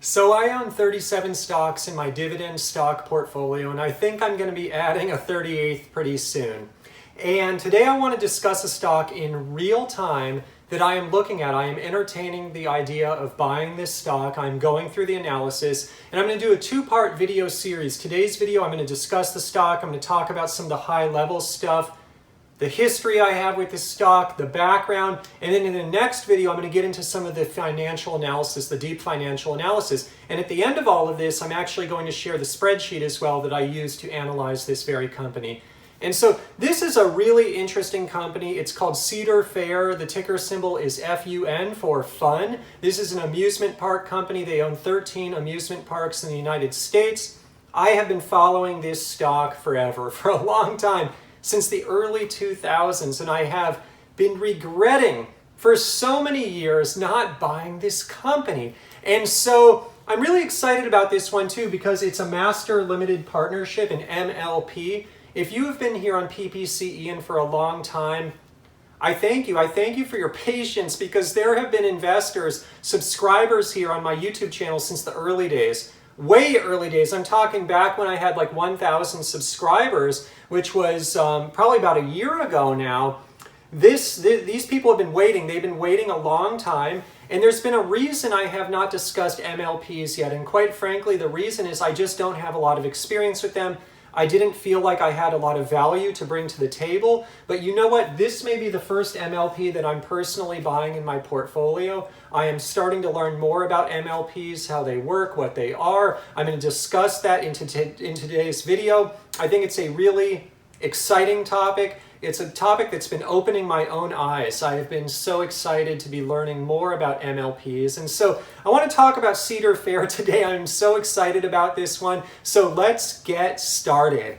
So I own 37 stocks in my dividend stock portfolio, and I think I'm going to be adding a 38th pretty soon. And today I want to discuss a stock in real time that I am looking at. I am entertaining the idea of buying this stock. I'm going through the analysis, and I'm going to do a two-part video series. Today's video, I'm going to discuss the stock. I'm going to talk about some of the high-level stuff, the history I have with the stock, the background, and then in the next video I'm going to get into some of the financial analysis, the deep financial analysis. And at the end of all of this, I'm actually going to share the spreadsheet as well that I use to analyze this very company. And so this is a really interesting company. It's called Cedar Fair. The ticker symbol is FUN for fun. This is an amusement park company. They own 13 amusement parks in the United States. I have been following this stock forever, for a long time, since the early 2000s, and I have been regretting for so many years not buying this company. And so I'm really excited about this one too because it's a master limited partnership, an MLP. If you have been here on PPC Ian for a long time, I thank you. I thank you for your patience because there have been investors, subscribers here on my YouTube channel since the early days. Way early days. I'm talking back when I had like 1,000 subscribers, which was probably about a year ago now. These people have been waiting. They've been waiting a long time. And there's been a reason I have not discussed MLPs yet. And quite frankly, the reason is I just don't have a lot of experience with them. I didn't feel like I had a lot of value to bring to the table. But you know what? This may be the first MLP that I'm personally buying in my portfolio. I am starting to learn more about MLPs, how they work, what they are. I'm going to discuss that in today's video. I think it's a really exciting topic. It's a topic that's been opening my own eyes. I have been so excited to be learning more about MLPs. And so I want to talk about Cedar Fair today. I'm so excited about this one. So let's get started.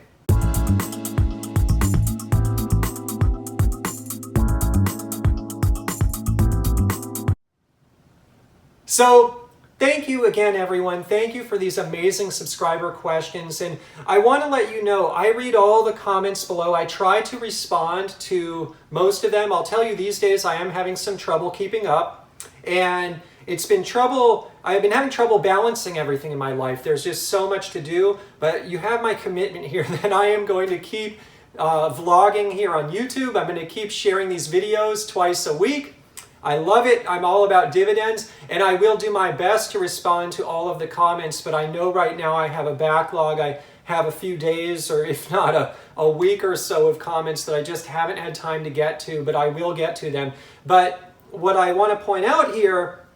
So thank you again, everyone. Thank you for these amazing subscriber questions. And I want to let you know, I read all the comments below. I try to respond to most of them. I'll tell you these days I am having some trouble keeping up. And it's been trouble. I've been having trouble balancing everything in my life. There's just so much to do. But you have my commitment here that I am going to keep vlogging here on YouTube. I'm going to keep sharing these videos twice a week. I love it. I'm all about dividends, and I will do my best to respond to all of the comments, but I know right now I have a backlog. I have a few days, or if not a week or so of comments that I just haven't had time to get to, but I will get to them. But what I want to point out here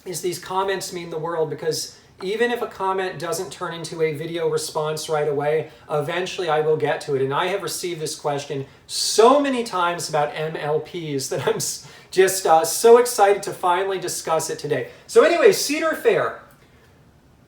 is these comments mean the world, because even if a comment doesn't turn into a video response right away, eventually I will get to it. And I have received this question so many times about MLPs that I'm just so excited to finally discuss it today. So anyway, Cedar Fair.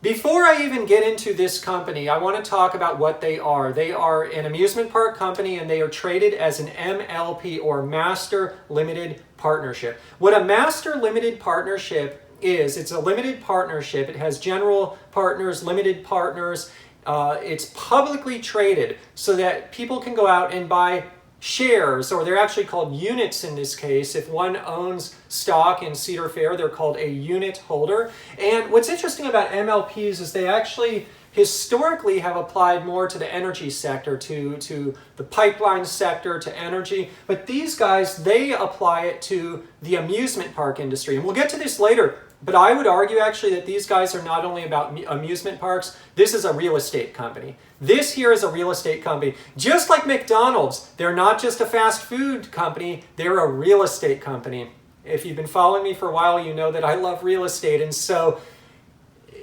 Before I even get into this company, I want to talk about what they are. They are an amusement park company, and they are traded as an MLP, or Master Limited Partnership. What a Master Limited Partnership is, it's a limited partnership. It has general partners, limited partners. It's publicly traded so that people can go out and buy shares, or they're actually called units in this case. If one owns stock in Cedar Fair, they're called a unit holder. And what's interesting about MLPs is they actually historically have applied more to the energy sector, to the pipeline sector, to energy. But these guys, they apply it to the amusement park industry. And we'll get to this later. But I would argue actually that these guys are not only about amusement parks. This is a real estate company. This here is a real estate company. Just like McDonald's, they're not just a fast food company, they're a real estate company. If you've been following me for a while, you know that I love real estate, and so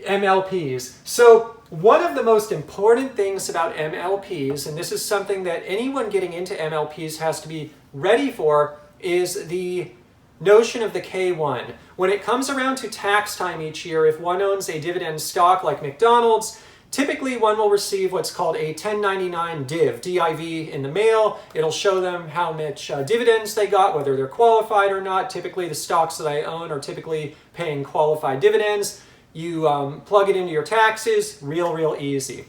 MLPs. So one of the most important things about MLPs, and this is something that anyone getting into MLPs has to be ready for, is the notion of the K1. When it comes around to tax time each year, if one owns a dividend stock like McDonald's, typically one will receive what's called a 1099 DIV in the mail. It'll show them how much dividends they got, whether they're qualified or not. Typically the stocks that I own are typically paying qualified dividends. You plug it into your taxes, real easy.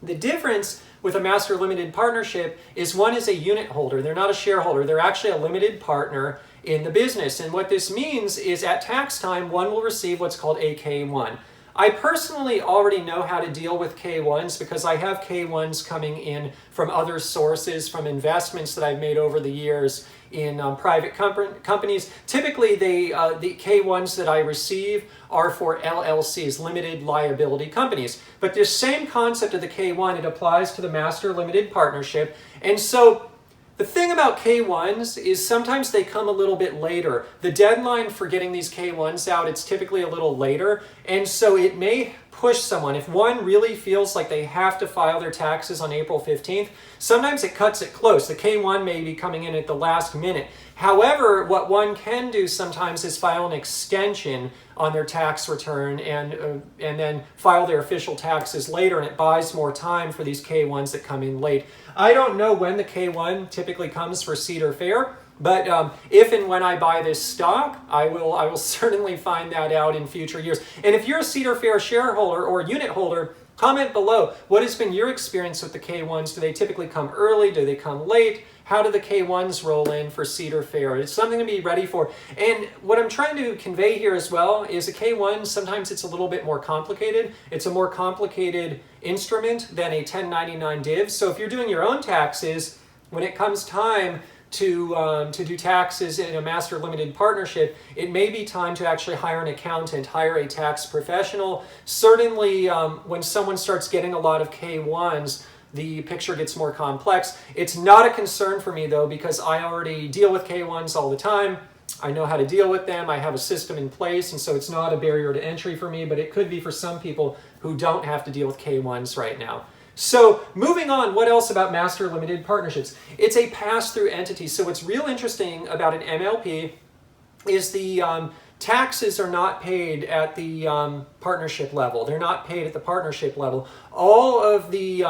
The difference with a master limited partnership is one is a unit holder. They're not a shareholder. They're actually a limited partner in the business. And what this means is at tax time, one will receive what's called a K1. I personally already know how to deal with K1s because I have K1s coming in from other sources, from investments that I've made over the years in private companies. Typically, the K1s that I receive are for LLCs, limited liability companies. But this same concept of the K1, it applies to the master limited partnership. And so the thing about K1s is sometimes they come a little bit later. The deadline for getting these K1s out, it's typically a little later. And so it may push someone. If one really feels like they have to file their taxes on April 15th, sometimes it cuts it close. The K1 may be coming in at the last minute. However, what one can do sometimes is file an extension on their tax return and then file their official taxes later, and it buys more time for these K1s that come in late. I don't know when the K1 typically comes for Cedar Fair, but if and when I buy this stock, I will certainly find that out in future years. And if you're a Cedar Fair shareholder or unit holder, comment below. What has been your experience with the K1s? Do they typically come early? Do they come late? How do the K1s roll in for Cedar Fair? It's something to be ready for. And what I'm trying to convey here as well is a K1, sometimes it's a little bit more complicated. It's a more complicated instrument than a 1099 div. So if you're doing your own taxes, when it comes time to do taxes in a master limited partnership, it may be time to actually hire an accountant, hire a tax professional. Certainly when someone starts getting a lot of K1s, the picture gets more complex. It's not a concern for me though, because I already deal with K1s all the time. I know how to deal with them. I have a system in place, and so it's not a barrier to entry for me, but it could be for some people who don't have to deal with K1s right now. So moving on, what else about master limited partnerships? It's a pass-through entity. So what's real interesting about an MLP is the taxes are not paid at the partnership level. They're not paid at the partnership level. All of the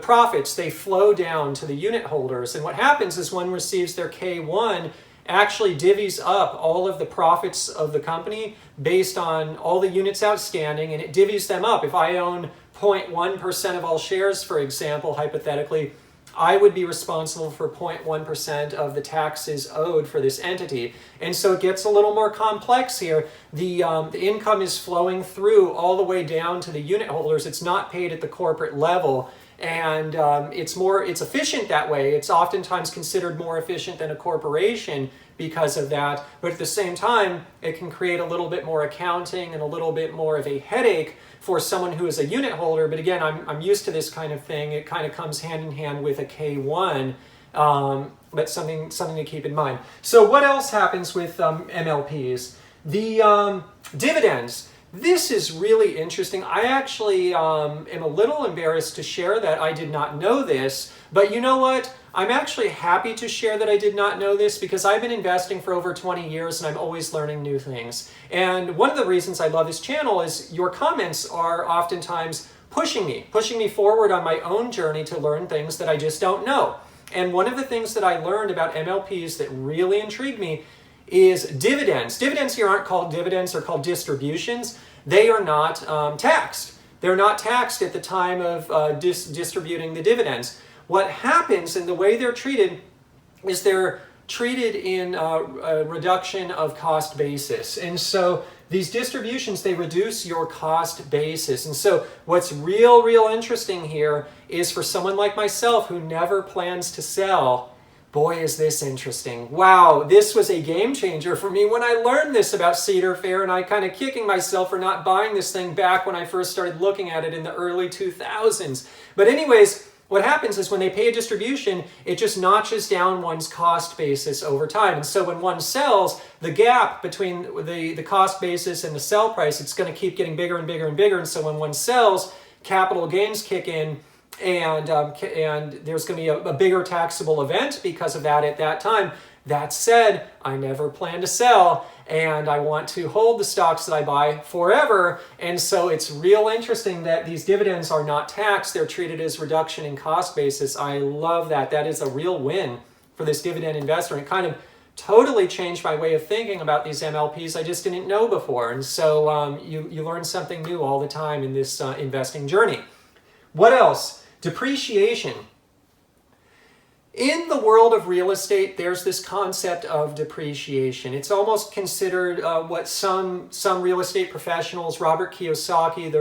profits, they flow down to the unit holders. And what happens is one receives their K1 actually divvies up all of the profits of the company based on all the units outstanding, and it divvies them up. If I own 0.1% of all shares, for example, hypothetically, I would be responsible for 0.1% of the taxes owed for this entity. And so it gets a little more complex here. The income is flowing through all the way down to the unit holders. It's not paid at the corporate level. And it's efficient that way. It's oftentimes considered more efficient than a corporation because of that. But at the same time, it can create a little bit more accounting and a little bit more of a headache for someone who is a unit holder. But again, I'm used to this kind of thing. It kind of comes hand in hand with a K1, but something to keep in mind. So what else happens with MLPs? The dividends. This is really interesting. I actually am a little embarrassed to share that I did not know this, but you know what? I'm actually happy to share that I did not know this because I've been investing for over 20 years and I'm always learning new things. And one of the reasons I love this channel is your comments are oftentimes pushing me forward on my own journey to learn things that I just don't know. And one of the things that I learned about MLPs that really intrigued me is dividends. Dividends here aren't called dividends, they're called distributions. They are not taxed. They're not taxed at the time of distributing the dividends. What happens and the way they're treated is they're treated in a reduction of cost basis. And so these distributions, they reduce your cost basis. And so what's real interesting here is for someone like myself who never plans to sell, boy, is this interesting. Wow, this was a game changer for me when I learned this about Cedar Fair, and I kind of kicking myself for not buying this thing back when I first started looking at it in the early 2000s. But anyways, what happens is when they pay a distribution, it just notches down one's cost basis over time. And so when one sells, the gap between the cost basis and the sell price, it's going to keep getting bigger and bigger and bigger. And so when one sells, capital gains kick in, and there's going to be a bigger taxable event because of that at that time. That said, I never plan to sell, and I want to hold the stocks that I buy forever. And so it's real interesting that these dividends are not taxed. They're treated as reduction in cost basis. I love that. That is a real win for this dividend investor. It kind of totally changed my way of thinking about these MLPs I just didn't know before. And so you learn something new all the time in this investing journey. What else? Depreciation. In the world of real estate, there's this concept of depreciation. It's almost considered what some real estate professionals, Robert Kiyosaki,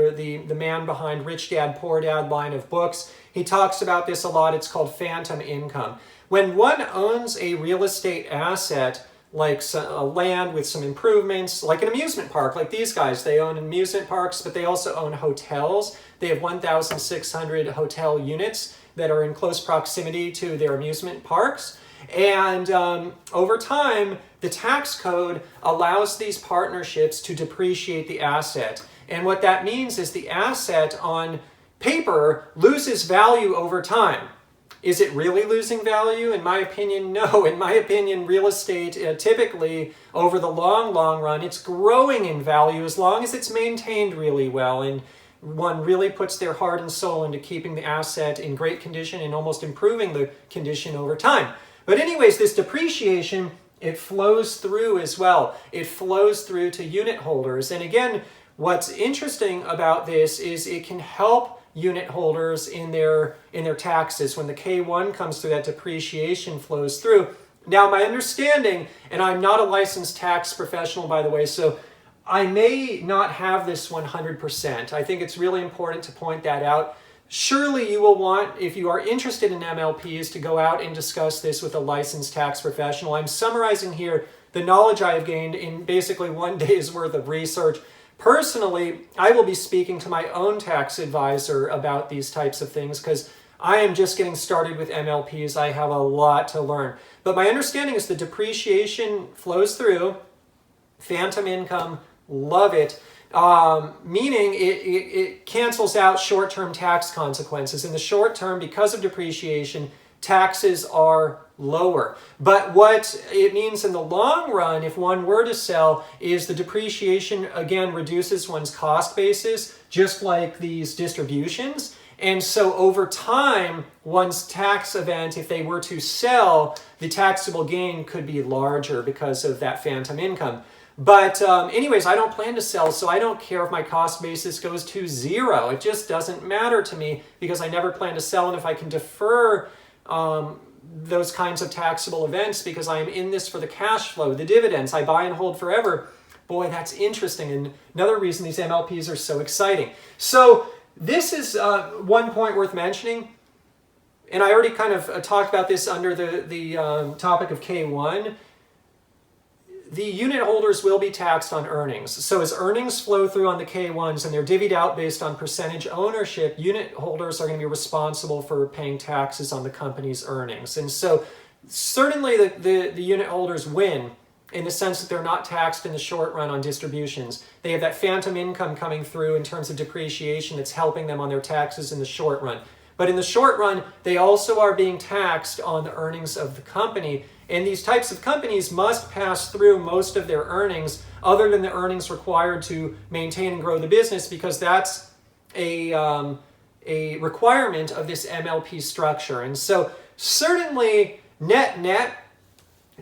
the man behind Rich Dad, Poor Dad line of books, he talks about this a lot. It's called phantom income. When one owns a real estate asset, like a land with some improvements, like an amusement park, like these guys, they own amusement parks, but they also own hotels. They have 1,600 hotel units that are in close proximity to their amusement parks. And over time, the tax code allows these partnerships to depreciate the asset. And what that means is the asset on paper loses value over time. Is it really losing value? In my opinion, no. In my opinion, real estate typically over the long run, it's growing in value as long as it's maintained really well and one really puts their heart and soul into keeping the asset in great condition and almost improving the condition over time. But anyways, this depreciation, it flows through as well. It flows through to unit holders. And again, what's interesting about this is it can help unit holders in their taxes. When the K-1 comes through, that depreciation flows through. Now, my understanding, and I'm not a licensed tax professional, by the way, so I may not have this 100%. I think it's really important to point that out. Surely you will want, if you are interested in MLPs, to go out and discuss this with a licensed tax professional. I'm summarizing here the knowledge I have gained in basically one day's worth of research. Personally, I will be speaking to my own tax advisor about these types of things because I am just getting started with MLPs. I have a lot to learn. But my understanding is the depreciation flows through, phantom income, love it, meaning it cancels out short-term tax consequences. In the short term, because of depreciation, taxes are lower. But what it means in the long run, if one were to sell, is the depreciation, again, reduces one's cost basis, just like these distributions. And so over time, one's tax event, if they were to sell, the taxable gain could be larger because of that phantom income. But anyways, I don't plan to sell, so I don't care if my cost basis goes to zero. It just doesn't matter to me because I never plan to sell. And if I can defer those kinds of taxable events because I am in this for the cash flow, the dividends, I buy and hold forever, boy, that's interesting. And another reason these MLPs are so exciting. So this is one point worth mentioning. And I already kind of talked about this under the topic of K1. The unit holders will be taxed on earnings. So as earnings flow through on the K1s and they're divvied out based on percentage ownership, unit holders are going to be responsible for paying taxes on the company's earnings. And so certainly the unit holders win in the sense that they're not taxed in the short run on distributions. They have that phantom income coming through in terms of depreciation that's helping them on their taxes in the short run. But in the short run, they also are being taxed on the earnings of the company. And these types of companies must pass through most of their earnings other than the earnings required to maintain and grow the business because that's a requirement of this MLP structure. And so certainly net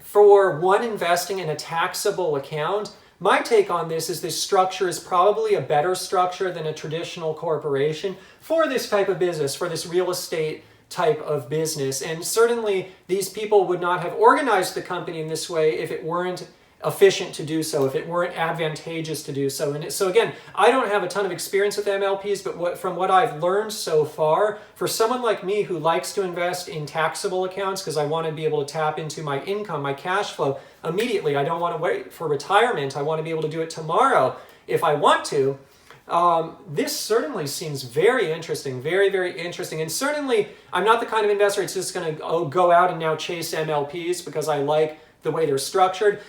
for one investing in a taxable account, my take on this is this structure is probably a better structure than a traditional corporation for this type of business, for this real estate type of business. And certainly these people would not have organized the company in this way if it weren't efficient to do so, if it weren't advantageous to do so. And so again, I don't have a ton of experience with MLPs, but from what I've learned so far, for someone like me who likes to invest in taxable accounts because I want to be able to tap into my income, my cash flow immediately. I don't want to wait for retirement. I want to be able to do it tomorrow if I want to. This certainly seems very interesting, very, very interesting. And certainly, I'm not the kind of investor that's just going to go out and now chase MLPs because I like the way they're structured.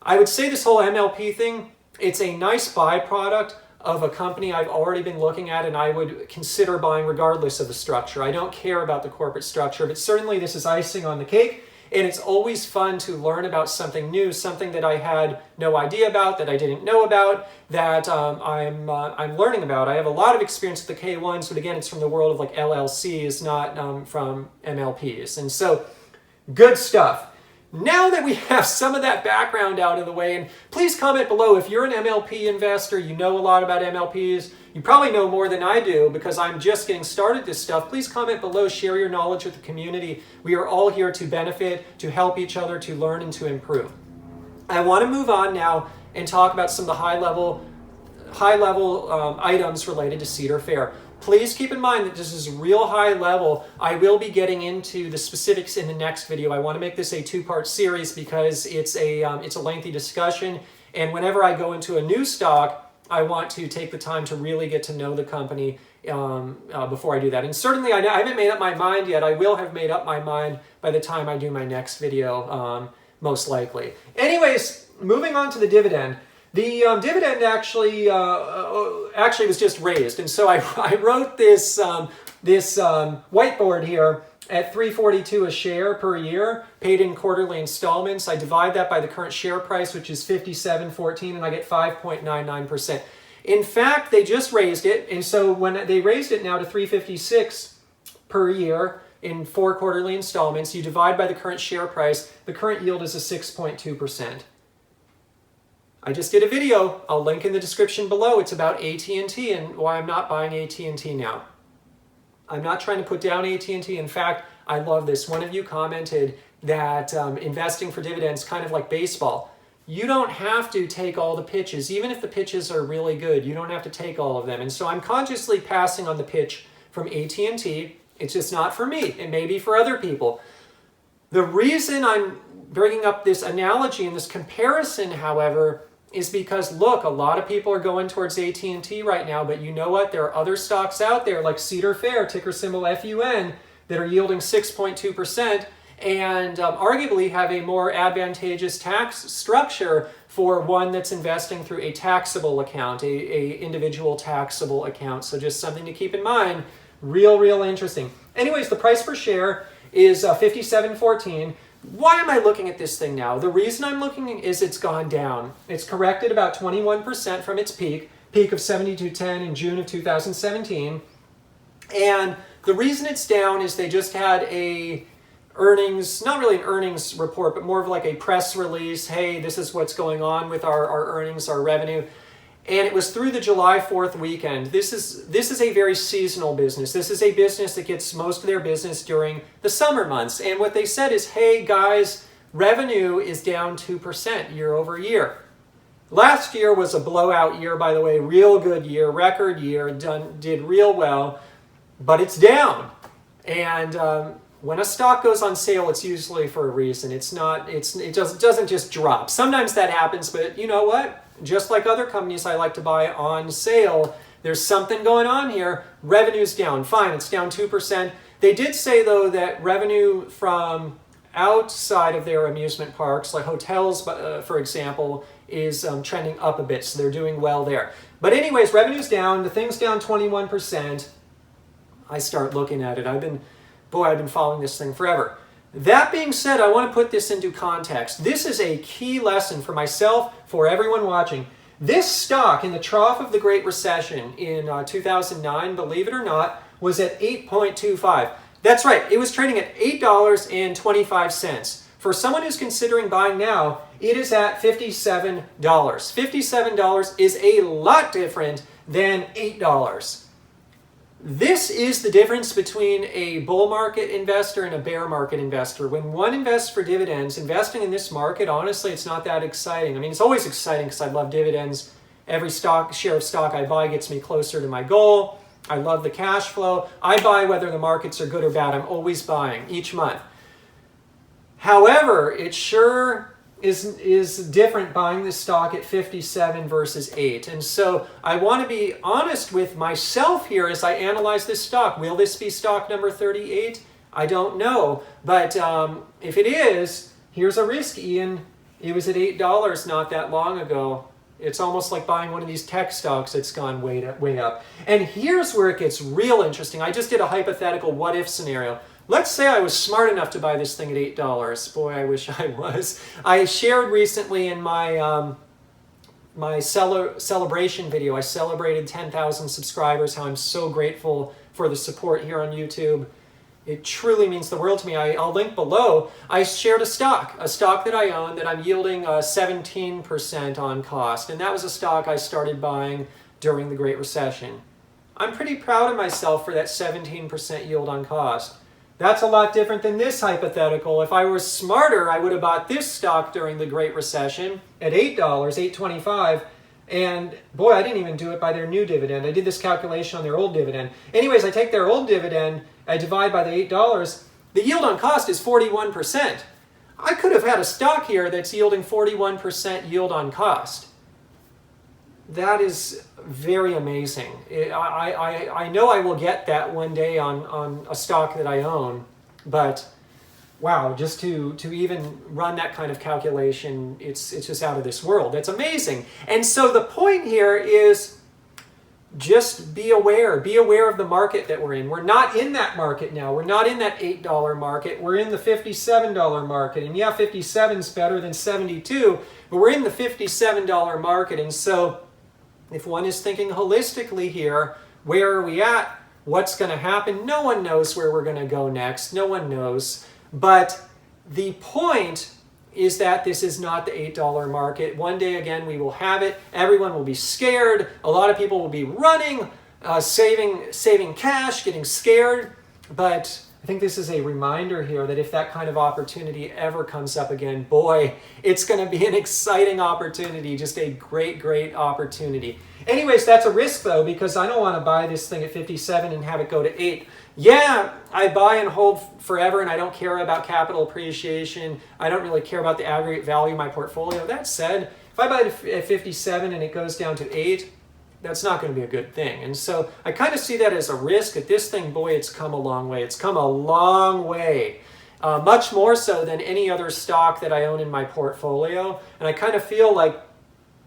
I would say this whole MLP thing, it's a nice byproduct of a company I've already been looking at and I would consider buying regardless of the structure. I don't care about the corporate structure, but certainly this is icing on the cake. And it's always fun to learn about something new, something that I had no idea about, that I didn't know about, that I'm learning about. I have a lot of experience with the K1s, but again, it's from the world of like LLCs, not from MLPs. And so, good stuff. now that we have some of that background out of the way, and please comment below if you're an MLP investor, you know a lot about MLPs, you probably know more than I do because I'm just getting started this stuff. Please comment below, share your knowledge with the community. We are all here to benefit, to help each other, to learn, and to improve. I want to move on now and talk about some of the high-level items related to Cedar Fair. Please keep in mind that this is real high level. I will be getting into the specifics in the next video. I want to make this a two-part series because it's a lengthy discussion, and whenever I go into a new stock, I want to take the time to really get to know the company before I do that. And certainly I haven't made up my mind yet. I will have made up my mind by the time I do my next video, most likely. Anyways, moving on to the dividend. The dividend actually was just raised, and so I wrote this whiteboard here at $3.42 a share per year, paid in quarterly installments. I divide that by the current share price, which is $57.14, and I get 5.99%. In fact, they just raised it, and so when they raised it now to $3.56 per year in 4 quarterly installments, you divide by the current share price. The current yield is a 6.2%. I just did a video, I'll link in the description below. It's about AT&T and why I'm not buying AT&T now. I'm not trying to put down AT&T. In fact, I love this. One of you commented that investing for dividends is kind of like baseball. You don't have to take all the pitches. Even if the pitches are really good, you don't have to take all of them. And so I'm consciously passing on the pitch from AT&T. It's just not for me. It may be for other people. The reason I'm bringing up this analogy and this comparison, however, is because, look, a lot of people are going towards AT&T right now, but you know what? There are other stocks out there like Cedar Fair, ticker symbol FUN, that are yielding 6.2% and arguably have a more advantageous tax structure for one that's investing through a taxable account, a individual taxable account. So just something to keep in mind. Real interesting. Anyways, the price per share is $57.14. Why am I looking at this thing now? The reason I'm looking is it's gone down. It's corrected about 21% from its peak of 72.10 in June of 2017. And the reason it's down is they just had a earnings, not really an earnings report, but more of like a press release. Hey, this is what's going on with our earnings, our revenue. And it was through the July 4th weekend. This is a very seasonal business. This is a business that gets most of their business during the summer months. And what they said is, hey guys, revenue is down 2% year over year. Last year was a blowout year, by the way, real good year, record year, did real well, but it's down. And when a stock goes on sale, it's usually for a reason. It doesn't just drop. Sometimes that happens, but you know what? Just like other companies I like to buy on sale, there's something going on here. Revenue's down. Fine, it's down 2%. They did say, though, that revenue from outside of their amusement parks, like hotels, for example, is trending up a bit, so they're doing well there. But anyways, revenue's down. The thing's down 21%. I start looking at it. I've been following this thing forever. That being said, I want to put this into context. This is a key lesson for myself, for everyone watching. This stock in the trough of the Great Recession in 2009, believe it or not, was at 8.25. That's right, it was trading at $8.25. For someone who's considering buying now, it is at $57. $57 is a lot different than $8. This is the difference between a bull market investor and a bear market investor. When one invests for dividends, investing in this market, honestly, it's not that exciting. I mean, it's always exciting because I love dividends. Every share of stock I buy gets me closer to my goal. I love the cash flow. I buy whether the markets are good or bad. I'm always buying each month. However, it sure is different buying this stock at 57 versus 8. And so I want to be honest with myself here as I analyze this stock. Will this be stock number 38? I don't know. But if it is, here's a risk, Ian. It was at $8 not that long ago. It's almost like buying one of these tech stocks that's gone way up. And here's where it gets real interesting. I just did a hypothetical what-if scenario. Let's say I was smart enough to buy this thing at $8. Boy, I wish I was. I shared recently in my celebration video, I celebrated 10,000 subscribers, how I'm so grateful for the support here on YouTube. It truly means the world to me. I'll link below. I shared a stock that I own that I'm yielding 17% on cost. And that was a stock I started buying during the Great Recession. I'm pretty proud of myself for that 17% yield on cost. That's a lot different than this hypothetical. If I were smarter, I would have bought this stock during the Great Recession at $8, $8.25. And boy, I didn't even do it by their new dividend. I did this calculation on their old dividend. Anyways, I take their old dividend, I divide by the $8. The yield on cost is 41%. I could have had a stock here that's yielding 41% yield on cost. That is very amazing. I know I will get that one day on a stock that I own, but wow, just to even run that kind of calculation, it's just out of this world. That's amazing. And so the point here is just be aware. Be aware of the market that we're in. We're not in that market now. We're not in that $8 market. We're in the $57 market. And yeah, 57 is better than 72, but we're in the $57 market. And so if one is thinking holistically here, where are we at? What's going to happen? No one knows where we're going to go next. No one knows. But the point is that this is not the $8 market. One day again, we will have it. Everyone will be scared. A lot of people will be running, saving cash, getting scared. But I think this is a reminder here that if that kind of opportunity ever comes up again, boy, it's going to be an exciting opportunity, just a great, great opportunity. Anyways, that's a risk though, because I don't want to buy this thing at 57 and have it go to 8. Yeah, I buy and hold forever and I don't care about capital appreciation. I don't really care about the aggregate value of my portfolio. That said, if I buy it at 57 and it goes down to 8, that's not going to be a good thing. And so I kind of see that as a risk. At this thing, boy, it's come a long way. It's come a long way. Much more so than any other stock that I own in my portfolio. And I kind of feel like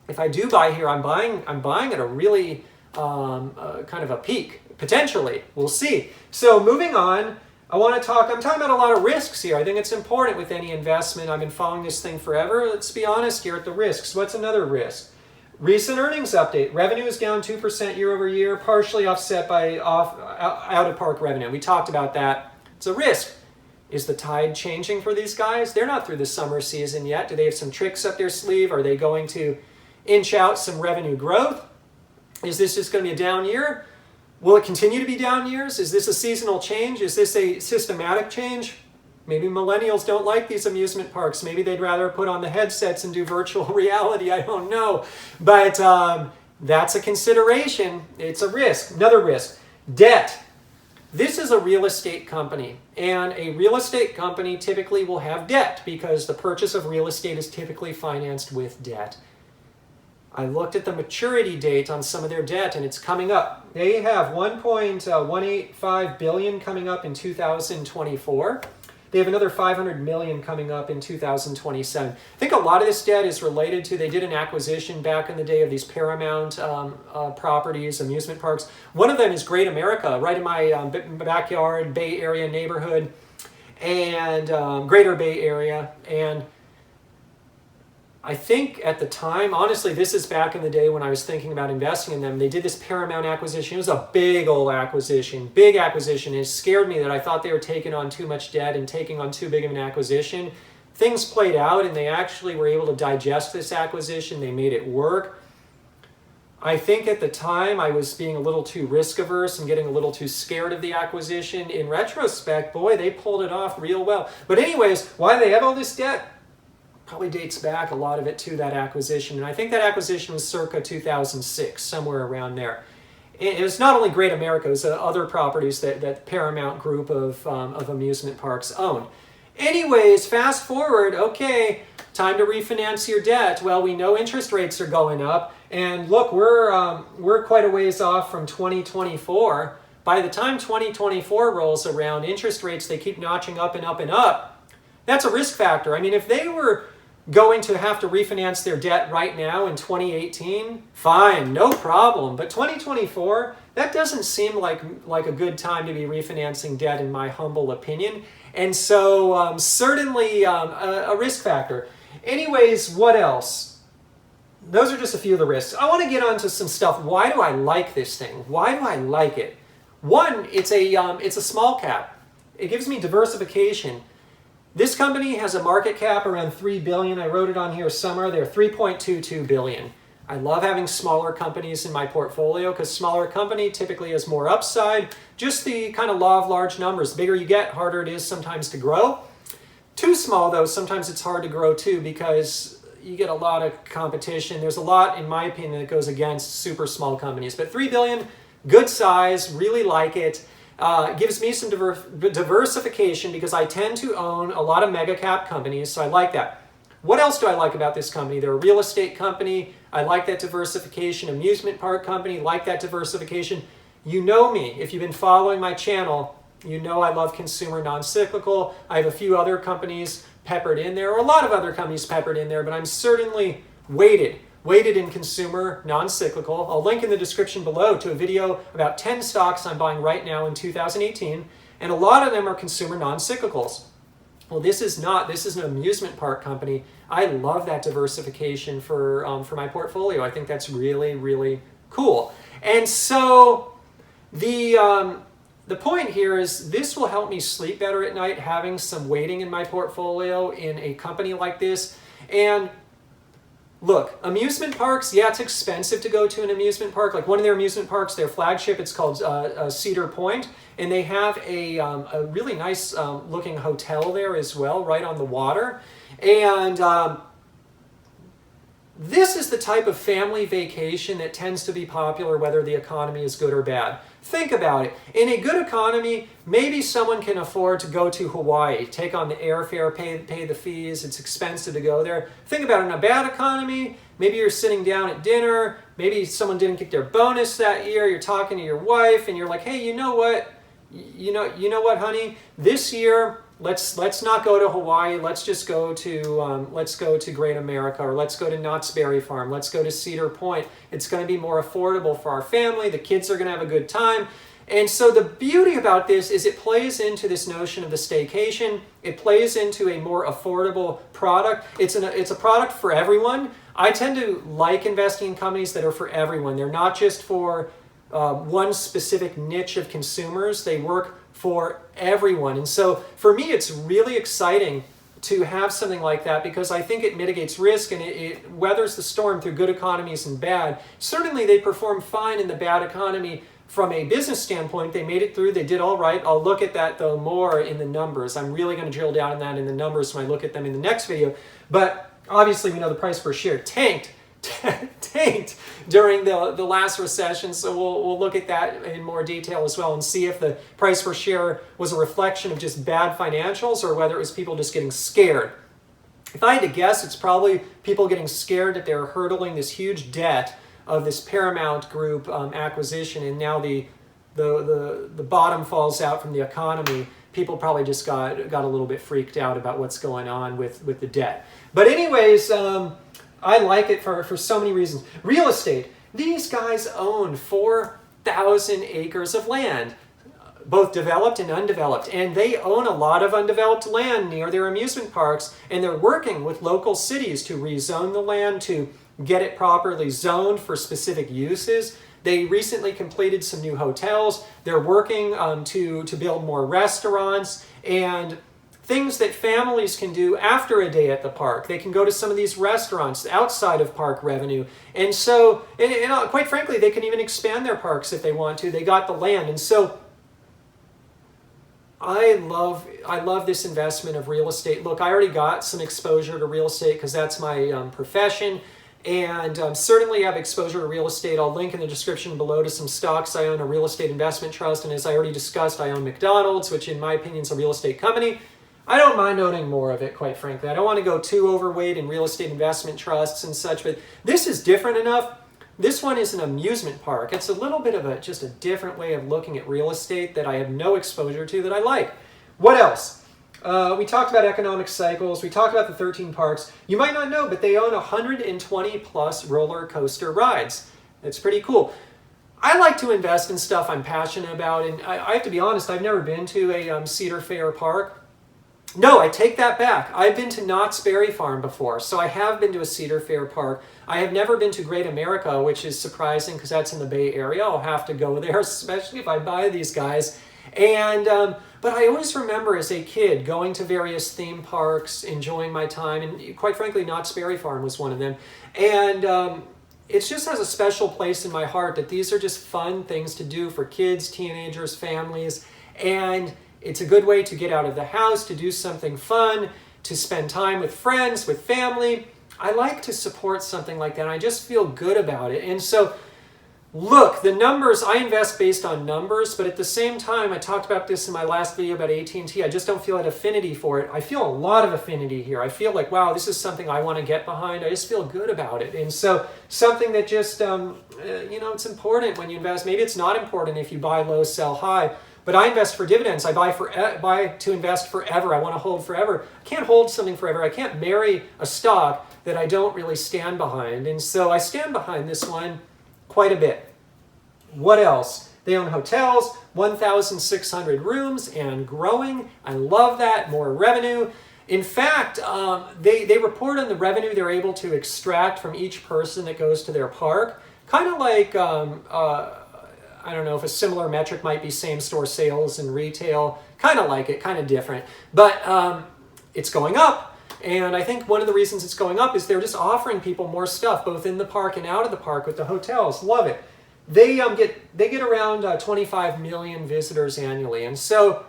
if I do buy here, I'm buying at a really kind of a peak. Potentially. We'll see. So moving on, I'm talking about a lot of risks here. I think it's important with any investment. I've been following this thing forever. Let's be honest here at the risks. What's another risk? Recent earnings update. Revenue is down 2% year over year, partially offset by out-of-park revenue. We talked about that. It's a risk. Is the tide changing for these guys? They're not through the summer season yet. Do they have some tricks up their sleeve? Are they going to inch out some revenue growth? Is this just going to be a down year? Will it continue to be down years? Is this a seasonal change? Is this a systematic change? Maybe millennials don't like these amusement parks. Maybe they'd rather put on the headsets and do virtual reality. I don't know. But that's a consideration. It's a risk. Another risk. Debt. This is a real estate company. And a real estate company typically will have debt because the purchase of real estate is typically financed with debt. I looked at the maturity date on some of their debt and it's coming up. They have $1.185 billion coming up in 2024. They have another $500 million coming up in 2027. I think a lot of this debt is related to, they did an acquisition back in the day of these Paramount properties, amusement parks. One of them is Great America, right in my backyard, Bay Area neighborhood, and Greater Bay Area. And I think at the time, honestly, this is back in the day when I was thinking about investing in them, they did this Paramount acquisition. It was a big old acquisition, big acquisition. It scared me that I thought they were taking on too much debt and taking on too big of an acquisition. Things played out and they actually were able to digest this acquisition. They made it work. I think at the time I was being a little too risk averse and getting a little too scared of the acquisition. In retrospect, boy, they pulled it off real well. But anyways, why do they have all this debt? Probably dates back a lot of it to that acquisition. And I think that acquisition was circa 2006, somewhere around there. It was not only Great America, it was other properties that Paramount group of amusement parks owned. Anyways, fast forward, okay, time to refinance your debt. Well, we know interest rates are going up. And look, we're quite a ways off from 2024. By the time 2024 rolls around, interest rates, they keep notching up and up and up. That's a risk factor. I mean, if they were going to have to refinance their debt right now in 2018, fine, no problem. But 2024, that doesn't seem like a good time to be refinancing debt in my humble opinion. And so certainly a risk factor. Anyways, what else? Those are just a few of the risks. I want to get onto some stuff. Why do I like this thing? Why do I like it? One, it's a small cap. it gives me diversification. This company has a market cap around $3 billion. I wrote it on here somewhere. They're $3.22 billion. I love having smaller companies in my portfolio because smaller company typically has more upside. Just the kind of law of large numbers. The bigger you get, harder it is sometimes to grow. Too small though, sometimes it's hard to grow too because you get a lot of competition. There's a lot, in my opinion, that goes against super small companies. But $3 billion, good size, really like it. Gives me some diversification because I tend to own a lot of mega cap companies, so I like that. What else do I like about this company? They're a real estate company. I like that diversification. Amusement park company, like that diversification. You know me. If you've been following my channel, you know I love consumer non-cyclical. I have a few other companies peppered in there, or a lot of other companies peppered in there, but I'm certainly weighted in consumer non-cyclical. I'll link in the description below to a video about 10 stocks I'm buying right now in 2018, and a lot of them are consumer non-cyclicals. Well, this is not. This is an amusement park company. I love that diversification for my portfolio. I think that's really, really cool. And so the point here is this will help me sleep better at night, having some weighting in my portfolio in a company like this. And look, amusement parks, yeah, it's expensive to go to an amusement park. Like one of their amusement parks, their flagship, it's called Cedar Point, and they have a really nice looking hotel there as well, right on the water. And this is the type of family vacation that tends to be popular whether the economy is good or bad. Think about it. In a good economy, maybe someone can afford to go to Hawaii, take on the airfare, pay the fees. It's expensive to go there. Think about it. In a bad economy, maybe you're sitting down at dinner, maybe someone didn't get their bonus that year, you're talking to your wife, and you're like, hey, you know what? You know what, honey? This year, let's not go to Hawaii. Let's just go to Great America, or let's go to Knott's Berry Farm. Let's go to Cedar Point. It's going to be more affordable for our family. The kids are going to have a good time. And so the beauty about this is it plays into this notion of the staycation. It plays into a more affordable product. It's a product for everyone. I tend to like investing in companies that are for everyone. They're not just for one specific niche of consumers. They work for everyone. And so for me, it's really exciting to have something like that because I think it mitigates risk and it weathers the storm through good economies and bad. Certainly they perform fine in the bad economy. From a business standpoint, they made it through. They did all right. I'll look at that, though, more in the numbers. I'm really going to drill down on that in the numbers when I look at them in the next video. But obviously, we know the price per share tanked during the last recession, so we'll look at that in more detail as well and see if the price per share was a reflection of just bad financials or whether it was people just getting scared. If I had to guess, it's probably people getting scared that they're hurdling this huge debt of this Paramount Group acquisition, and now the bottom falls out from the economy. People probably just got a little bit freaked out about what's going on with the debt. But anyways, I like it for so many reasons. Real estate. These guys own 4,000 acres of land, both developed and undeveloped. And they own a lot of undeveloped land near their amusement parks. And they're working with local cities to rezone the land, to get it properly zoned for specific uses. They recently completed some new hotels. They're working to build more restaurants and things that families can do after a day at the park. They can go to some of these restaurants outside of park revenue. And so, and quite frankly, they can even expand their parks if they want to. They got the land. And so I love this investment of real estate. Look, I already got some exposure to real estate because that's my profession. And certainly have exposure to real estate. I'll link in the description below to some stocks. I own a real estate investment trust. And as I already discussed, I own McDonald's, which in my opinion is a real estate company. I don't mind owning more of it, quite frankly. I don't want to go too overweight in real estate investment trusts and such, but this is different enough. This one is an amusement park. It's a little bit of just a different way of looking at real estate that I have no exposure to that I like. What else? We talked about economic cycles. We talked about the 13 parks. You might not know, but they own 120 plus roller coaster rides. It's pretty cool. I like to invest in stuff I'm passionate about, and I have to be honest, I've never been to a Cedar Fair park. No, I take that back. I've been to Knott's Berry Farm before, so I have been to a Cedar Fair park. I have never been to Great America, which is surprising because that's in the Bay Area. I'll have to go there, especially if I buy these guys. And but I always remember as a kid going to various theme parks, enjoying my time, and quite frankly, Knott's Berry Farm was one of them. And it just has a special place in my heart that these are just fun things to do for kids, teenagers, families, and it's a good way to get out of the house, to do something fun, to spend time with friends, with family. I like to support something like that, and I just feel good about it. And so, look, the numbers, I invest based on numbers, but at the same time, I talked about this in my last video about AT&T, I just don't feel an affinity for it. I feel a lot of affinity here. I feel like, wow, this is something I want to get behind. I just feel good about it. And so, something that just, it's important when you invest. Maybe it's not important if you buy low, sell high. But I invest for dividends. I buy to invest forever. I want to hold forever. I can't hold something forever. I can't marry a stock that I don't really stand behind. And so I stand behind this one quite a bit. What else? They own hotels, 1,600 rooms and growing. I love that. More revenue. In fact, they report on the revenue they're able to extract from each person that goes to their park. Kind of like I don't know if a similar metric might be same-store sales and retail. Kind of like it, kind of different. But it's going up. And I think one of the reasons it's going up is they're just offering people more stuff, both in the park and out of the park with the hotels. Love it. They get around 25 million visitors annually. And so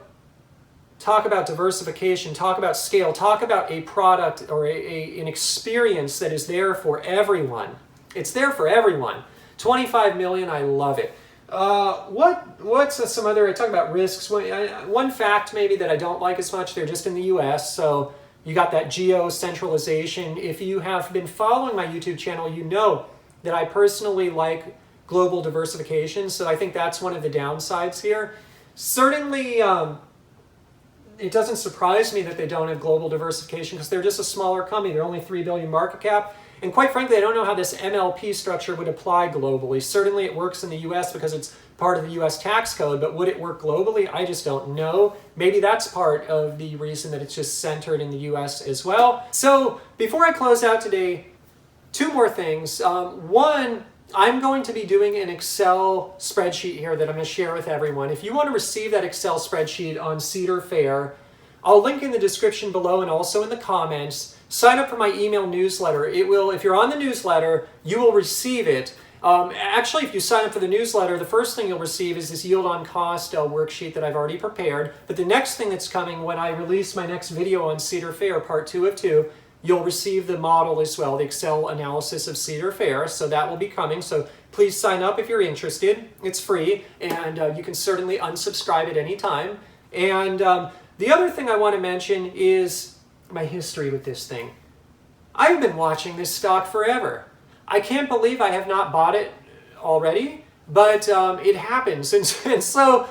talk about diversification, talk about scale, talk about a product or an experience that is there for everyone. It's there for everyone. 25 million, I love it. What's some other, I talk about risks. One fact maybe that I don't like as much, they're just in the US, so you got that geo-centralization. If you have been following my YouTube channel, you know that I personally like global diversification, so I think that's one of the downsides here. Certainly, it doesn't surprise me that they don't have global diversification because they're just a smaller company. They're only 3 billion market cap. And quite frankly, I don't know how this MLP structure would apply globally. Certainly it works in the US because it's part of the US tax code, but would it work globally? I just don't know. Maybe that's part of the reason that it's just centered in the US as well. So before I close out today, two more things. One, I'm going to be doing an Excel spreadsheet here that I'm going to share with everyone. If you want to receive that Excel spreadsheet on Cedar Fair, I'll link in the description below and also in the comments. Sign up for my email newsletter. It will, if you're on the newsletter, you will receive it. Actually, if you sign up for the newsletter, the first thing you'll receive is this yield on cost worksheet that I've already prepared. But the next thing that's coming when I release my next video on Cedar Fair, part 2 of 2, you'll receive the model as well, the Excel analysis of Cedar Fair. So that will be coming. So please sign up if you're interested. It's free, and you can certainly unsubscribe at any time. And the other thing I want to mention is my history with this thing. I've been watching this stock forever. I can't believe I have not bought it already, but it happens. And so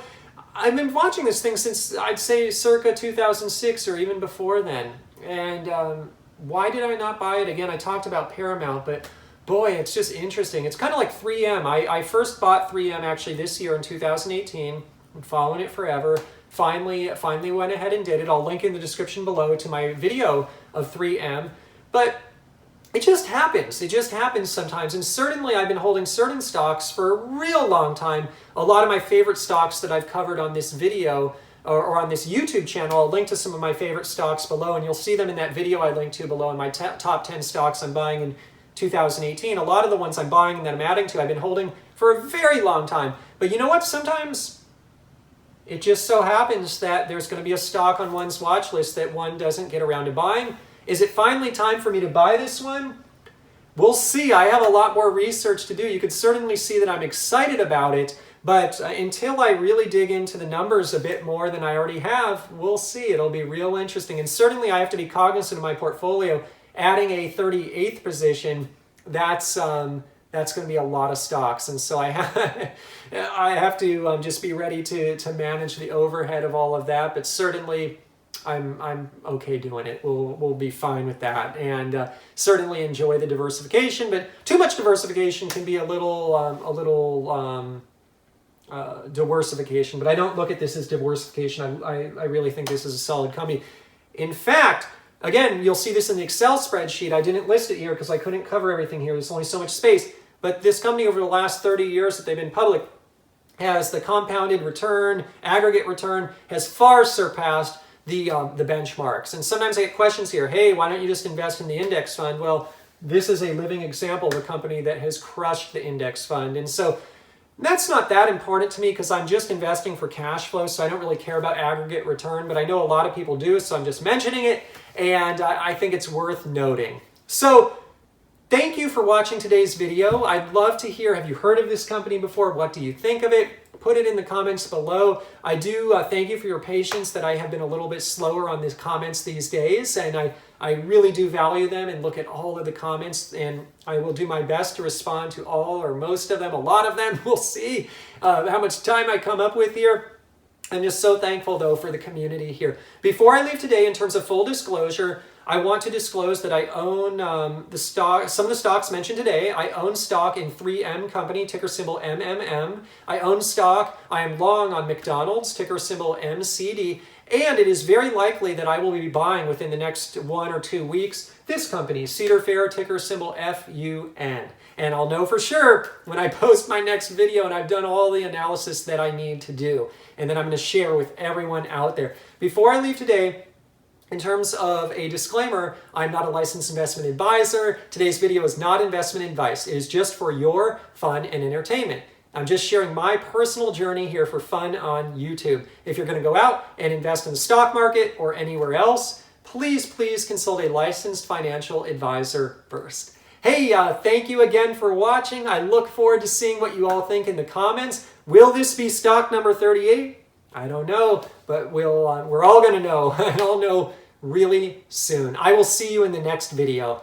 I've been watching this thing since, I'd say, circa 2006 or even before then. And why did I not buy it? Again, I talked about Paramount, but boy, it's just interesting. It's kind of like 3M. I first bought 3M actually this year in 2018. I'm following it forever. Finally went ahead and did it. I'll link in the description below to my video of 3M. But it just happens. It just happens sometimes. And certainly I've been holding certain stocks for a real long time. A lot of my favorite stocks that I've covered on this video or on this YouTube channel, I'll link to some of my favorite stocks below, and you'll see them in that video I linked to below in my top 10 stocks I'm buying in 2018. A lot of the ones I'm buying and that I'm adding to, I've been holding for a very long time. But you know what? Sometimes it just so happens that there's going to be a stock on one's watch list that one doesn't get around to buying. Is it finally time for me to buy this one? We'll see. I have a lot more research to do. You can certainly see that I'm excited about it, but until I really dig into the numbers a bit more than I already have, we'll see. It'll be real interesting. And certainly I have to be cognizant of my portfolio. Adding a 38th position, that's going to be a lot of stocks, and so I have to just be ready to manage the overhead of all of that. But certainly, I'm okay doing it. We'll be fine with that, and certainly enjoy the diversification. But too much diversification can be a little diversification. But I don't look at this as diversification. I really think this is a solid company. In fact, again, you'll see this in the Excel spreadsheet. I didn't list it here because I couldn't cover everything here. There's only so much space. But this company, over the last 30 years that they've been public, has the compounded return, aggregate return, has far surpassed the benchmarks. And sometimes I get questions here, hey, why don't you just invest in the index fund? Well, this is a living example of a company that has crushed the index fund. And so that's not that important to me because I'm just investing for cash flow, so I don't really care about aggregate return, but I know a lot of people do, so I'm just mentioning it, and I think it's worth noting. So thank you for watching today's video. I'd love to hear, have you heard of this company before? What do you think of it? Put it in the comments below. I do thank you for your patience that I have been a little bit slower on these comments these days, and I really do value them and look at all of the comments, and I will do my best to respond to all or most of them, a lot of them. We'll see how much time I come up with here. I'm just so thankful, though, for the community here. Before I leave today, in terms of full disclosure, I want to disclose that I own some of the stocks mentioned today. I own stock in 3M Company, ticker symbol MMM. I own stock, I am long on McDonald's, ticker symbol MCD. And it is very likely that I will be buying within the next 1 or 2 weeks this company, Cedar Fair, ticker symbol FUN. And I'll know for sure when I post my next video and I've done all the analysis that I need to do. And then I'm going to share with everyone out there. Before I leave today, in terms of a disclaimer, I'm not a licensed investment advisor. Today's video is not investment advice. It is just for your fun and entertainment. I'm just sharing my personal journey here for fun on YouTube. If you're going to go out and invest in the stock market or anywhere else, please consult a licensed financial advisor first. Hey, thank you again for watching. I look forward to seeing what you all think in the comments. Will this be stock number 38? I don't know, but we're all going to know. And I'll know really soon. I will see you in the next video.